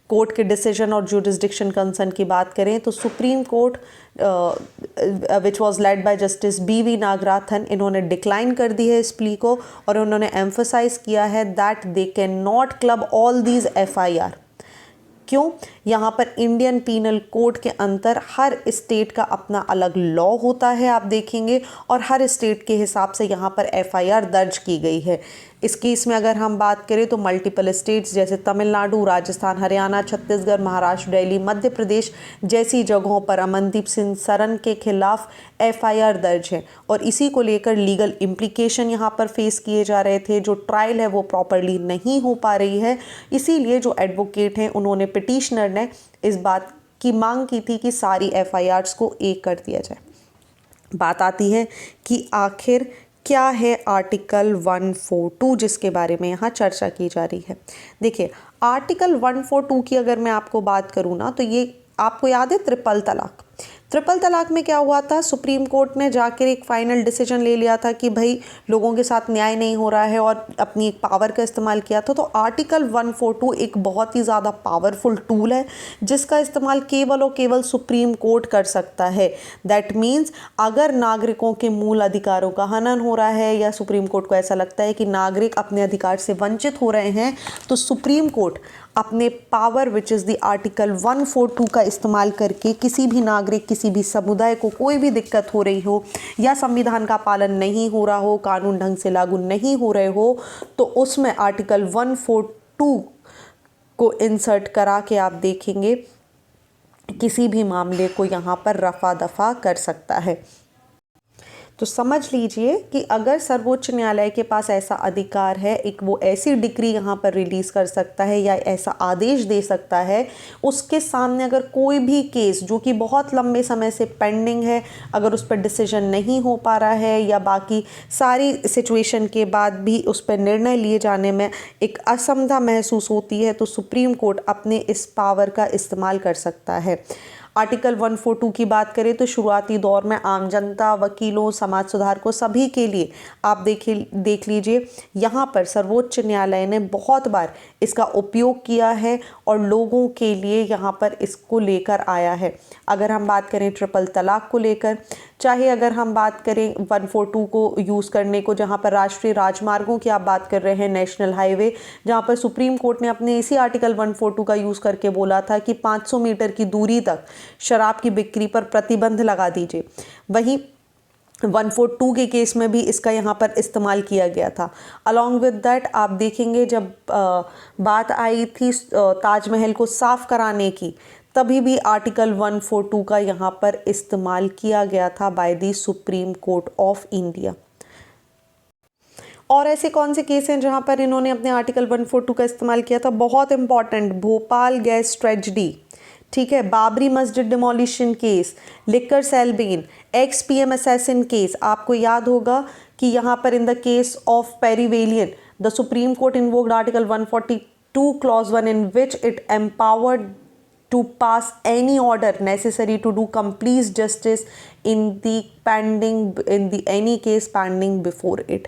कोर्ट के डिसीजन और जुरिस्डिक्शन कंसर्न की बात करें तो supreme court which was led by justice BV नागराथन, इन्होंने डिक्लाइन कर दी है इस प्ली को और उन्होंने एम्फसाइज किया है that they can not club all these FIR। क्यों? यहाँ पर इंडियन पीनल कोड के अंदर हर स्टेट का अपना अलग लॉ होता है, आप देखेंगे, और हर स्टेट के हिसाब से यहाँ पर एफआईआर दर्ज की गई है। इस केस में अगर हम बात करें तो मल्टीपल स्टेट्स जैसे तमिलनाडु, राजस्थान, हरियाणा, छत्तीसगढ़, महाराष्ट्र, दिल्ली, मध्य प्रदेश जैसी जगहों पर अमनदीप सिंह सरन के खिलाफ एफआईआर दर्ज है और इसी को लेकर लीगल इम्प्लीकेशन यहाँ पर फेस किए जा रहे थे। जो ट्रायल है वो प्रॉपरली नहीं हो पा रही है, इसीलिए जो एडवोकेट हैं उन्होंने, पिटिशनर ने इस बात की मांग की थी कि सारी एफआईआर्स को एक कर दिया जाए। बात आती है कि आखिर क्या है आर्टिकल 142 जिसके बारे में यहाँ चर्चा की जा रही है। देखिए, आर्टिकल 142 की अगर मैं आपको बात करूँ ना, तो ये आपको याद है ट्रिपल तलाक। ट्रिपल तलाक में क्या हुआ था, सुप्रीम कोर्ट ने जाकर एक फाइनल डिसीजन ले लिया था कि भाई लोगों के साथ न्याय नहीं हो रहा है और अपनी एक पावर का इस्तेमाल किया था। तो आर्टिकल 142 एक बहुत ही ज़्यादा पावरफुल टूल है जिसका इस्तेमाल केवल और केवल सुप्रीम कोर्ट कर सकता है। दैट मीन्स अगर नागरिकों के मूल अधिकारों का हनन हो रहा है या सुप्रीम कोर्ट को ऐसा लगता है कि नागरिक अपने अधिकार से वंचित हो रहे हैं, तो सुप्रीम कोर्ट अपने power which is the article 142 का इस्तेमाल करके किसी भी नागरिक, किसी भी समुदाय को कोई भी दिक्कत हो रही हो या संविधान का पालन नहीं हो रहा हो, कानून ढंग से लागू नहीं हो रहे हो, तो उसमें आर्टिकल 142 को इंसर्ट करा के आप देखेंगे किसी भी मामले को यहाँ पर रफा दफा कर सकता है। तो समझ लीजिए कि अगर सर्वोच्च न्यायालय के पास ऐसा अधिकार है, एक वो ऐसी डिक्री यहाँ पर रिलीज़ कर सकता है या ऐसा आदेश दे सकता है, उसके सामने अगर कोई भी केस जो कि बहुत लंबे समय से पेंडिंग है, अगर उस पर डिसीजन नहीं हो पा रहा है या बाकी सारी सिचुएशन के बाद भी उस पर निर्णय लिए जाने में एक असमता महसूस होती है, तो सुप्रीम कोर्ट अपने इस पावर का इस्तेमाल कर सकता है। आर्टिकल 142 की बात करें तो शुरुआती दौर में आम जनता, वकीलों, समाज सुधारकों सभी के लिए आप देख लीजिए, यहाँ पर सर्वोच्च न्यायालय ने बहुत बार इसका उपयोग किया है और लोगों के लिए यहाँ पर इसको लेकर आया है। अगर हम बात करें ट्रिपल तलाक को लेकर, चाहे अगर हम बात करें 142 को यूज़ करने को, जहाँ पर राष्ट्रीय राजमार्गों की आप बात कर रहे हैं, नेशनल हाईवे, जहाँ पर सुप्रीम कोर्ट ने अपने इसी आर्टिकल 142 का यूज़ करके बोला था कि 500 मीटर की दूरी तक शराब की बिक्री पर प्रतिबंध लगा दीजिए। वहीं 142 के केस में भी इसका यहाँ पर इस्तेमाल किया गया था। अलॉन्ग विद दैट आप देखेंगे जब बात आई थी ताजमहल को साफ कराने की, तभी भी आर्टिकल 142 का यहाँ पर इस्तेमाल किया गया था by the Supreme court of India. और ऐसे कौन से केस हैं जहाँ पर इन्होंने अपने आर्टिकल 142 का इस्तेमाल किया था? बहुत इंपॉर्टेंट, भोपाल गैस ट्रेजिडी, ठीक है, Babri Masjid demolition case, liquor sale ban, ex PM assassin case. आपको याद होगा कि यहाँ पर in the case of Perarivalan the Supreme Court invoked article 142 clause 1 in which it empowered to pass any order necessary to do complete justice in any case pending before it।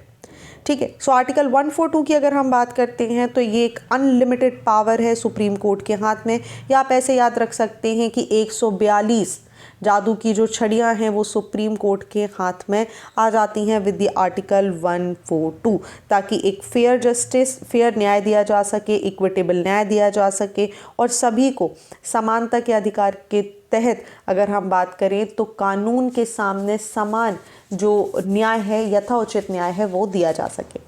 ठीक है, so article 142 की अगर हम बात करते हैं तो ये एक अनलिमिटेड पावर है सुप्रीम कोर्ट के हाथ में, या आप ऐसे याद रख सकते हैं कि 142 जादू की जो छड़ियाँ हैं वो सुप्रीम कोर्ट के हाथ में आ जाती हैं विद द आर्टिकल 142, ताकि एक फेयर जस्टिस, फेयर न्याय दिया जा सके, इक्विटेबल न्याय दिया जा सके और सभी को समानता के अधिकार के तहत अगर हम बात करें तो कानून के सामने समान जो न्याय है, यथोचित न्याय है, वो दिया जा सके।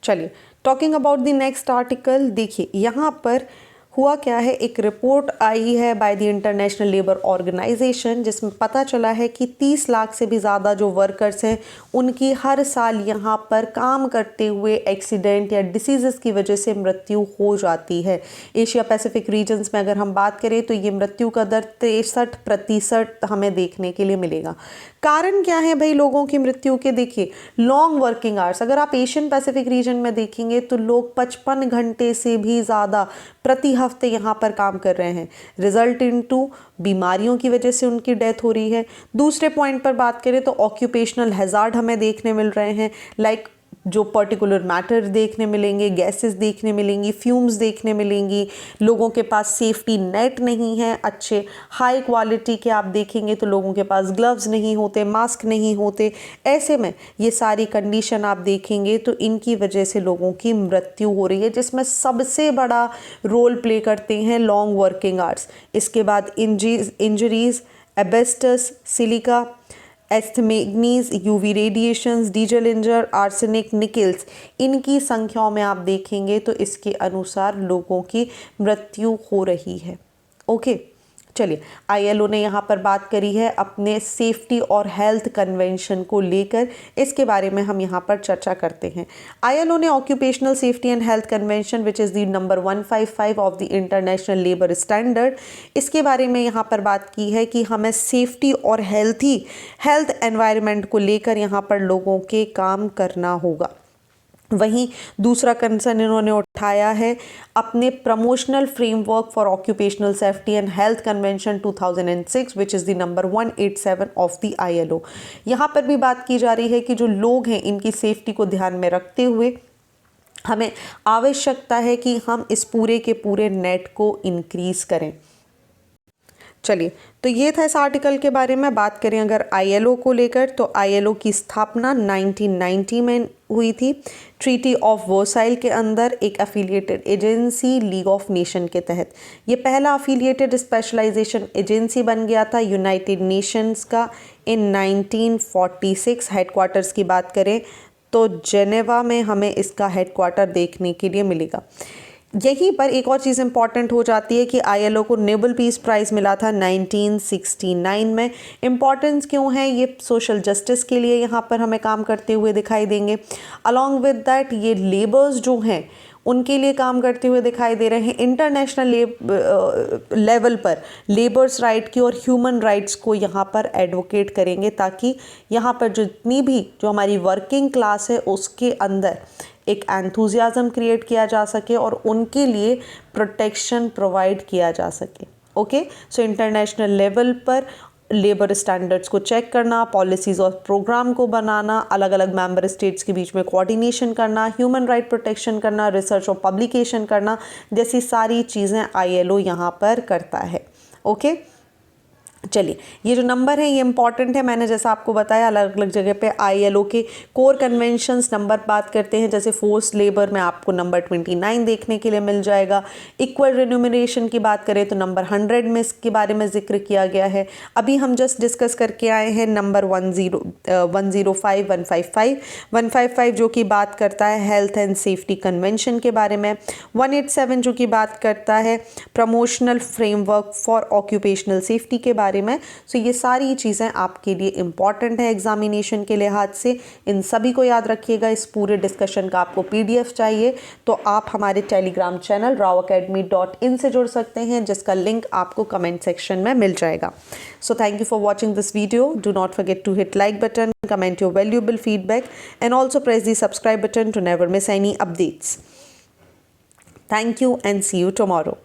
चलिए, talking about the next article, देखिए यहाँ पर हुआ क्या है, एक रिपोर्ट आई है by the international labour organisation जिसमें पता चला है कि 30 लाख से भी ज़्यादा जो वर्कर्स हैं उनकी हर साल यहाँ पर काम करते हुए एक्सीडेंट या डिसीज़ की वजह से मृत्यु हो जाती है। एशिया पैसिफिक रीजन्स में अगर हम बात करें तो ये मृत्यु का दर 63% हमें देखने के लिए मिलेगा। कारण क्या है भाई लोगों की मृत्यु के? देखिए, लॉन्ग वर्किंग आवर्स, अगर आप एशियन पैसिफिक रीजन में देखेंगे तो लोग 55 घंटे से भी ज़्यादा प्रति हफ्ते यहाँ पर काम कर रहे हैं। रिजल्ट इनटू बीमारियों की वजह से उनकी डेथ हो रही है। दूसरे पॉइंट पर बात करें तो ऑक्यूपेशनल हैजार्ड हमें देखने मिल रहे हैं, लाइक जो पर्टिकुलर मैटर देखने मिलेंगे, गैसेस देखने मिलेंगी, फ्यूम्स देखने मिलेंगी, लोगों के पास सेफ्टी नेट नहीं है अच्छे हाई क्वालिटी के, आप देखेंगे तो लोगों के पास ग्लव्स नहीं होते, मास्क नहीं होते। ऐसे में ये सारी कंडीशन आप देखेंगे तो इनकी वजह से लोगों की मृत्यु हो रही है, जिसमें सबसे बड़ा रोल प्ले करते हैं लॉन्ग वर्किंग आवर्स। इसके बाद इंजरीज, एबेस्टस, सिलिका, एस्थमेगनीज, यूवी रेडिएशंस, डीजल इंजर, आर्सेनिक, निकल्स, इनकी संख्याओं में आप देखेंगे तो इसके अनुसार लोगों की मृत्यु हो रही है। ओके, चलिए आईएलओ ने यहाँ पर बात करी है अपने सेफ्टी और हेल्थ कन्वेंशन को लेकर, इसके बारे में हम यहाँ पर चर्चा करते हैं। आईएलओ ने occupational safety and health convention which is the number 155 of the international labour standard, इसके बारे में यहाँ पर बात की है कि हमें सेफ्टी और हेल्थ एनवायरनमेंट को लेकर यहाँ पर लोगों के काम करना होगा। वहीं दूसरा कंसर्न इन्होंने उठाया है अपने promotional framework for occupational safety and health convention 2006 which is the number 187 of the ILO. यहाँ पर भी बात की जा रही है कि जो लोग हैं इनकी सेफ्टी को ध्यान में रखते हुए हमें आवश्यकता है कि हम इस पूरे के पूरे नेट को इंक्रीज़ करें। चलिए, तो ये था इस आर्टिकल के बारे में। बात करें अगर आईएलओ को लेकर तो आईएलओ की स्थापना 1990 में हुई थी, ट्रीटी ऑफ वर्साइल के अंदर एक affiliated agency league of nation के तहत। ये पहला एफिलिएटेड स्पेशलाइजेशन एजेंसी बन गया था यूनाइटेड नेशंस का इन 1946। हेडक्वार्टर्स की बात करें तो जेनेवा में हमें इसका हेडक्वार्टर देखने के लिए मिलेगा। यहीं पर एक और चीज़ इंपॉर्टेंट हो जाती है कि आईएलओ को नोबेल पीस प्राइज़ मिला था 1969 में। इम्पॉर्टेंस क्यों है? ये सोशल जस्टिस के लिए यहाँ पर हमें काम करते हुए दिखाई देंगे। अलॉन्ग विद दैट ये लेबर्स जो हैं उनके लिए काम करते हुए दिखाई दे रहे हैं। इंटरनेशनल लेवल पर लेबर्स राइट की और ह्यूमन राइट्स को यहाँ पर एडवोकेट करेंगे, ताकि यहाँ पर जितनी भी जो हमारी वर्किंग क्लास है उसके अंदर एक एंथुजियाज्म क्रिएट किया जा सके और उनके लिए प्रोटेक्शन प्रोवाइड किया जा सके। ओके, सो इंटरनेशनल लेवल पर लेबर स्टैंडर्ड्स को चेक करना, पॉलिसीज़ और प्रोग्राम को बनाना, अलग अलग मेंबर स्टेट्स के बीच में कोऑर्डिनेशन करना, ह्यूमन राइट प्रोटेक्शन करना, रिसर्च और पब्लिकेशन करना, जैसी सारी चीज़ें आईएलओ यहाँ पर करता है। ओके, चलिए, ये जो नंबर है ये इंपॉर्टेंट है। मैंने जैसा आपको बताया अलग अलग जगह पे आईएलओ के कोर कन्वेंशंस नंबर बात करते हैं। जैसे फोर्स लेबर में आपको नंबर 29 देखने के लिए मिल जाएगा। इक्वल रिन्यूमरेशन की बात करें तो नंबर 100 में इसके बारे में जिक्र किया गया है। अभी हम जस्ट डिस्कस करके आए हैं नंबर 155 जो कि बात करता है हेल्थ एंड सेफ्टी कन्वेंशन के बारे में। 187 जो कि बात करता है promotional framework for occupational safety के बारे में। सो ये सारी चीज़ें आपके लिए इम्पॉर्टेंट है एग्जामिनेशन के लिहाज से, इन सभी को याद रखिएगा। इस पूरे डिस्कशन का आपको पीडीएफ चाहिए तो आप हमारे टेलीग्राम चैनल rawacademy.in से जुड़ सकते हैं, जिसका लिंक आपको कमेंट सेक्शन में मिल जाएगा। So thank you for watching this video. Do not forget to hit like button, comment your valuable feedback and also press the subscribe button to never miss any updates. Thank you and see you tomorrow.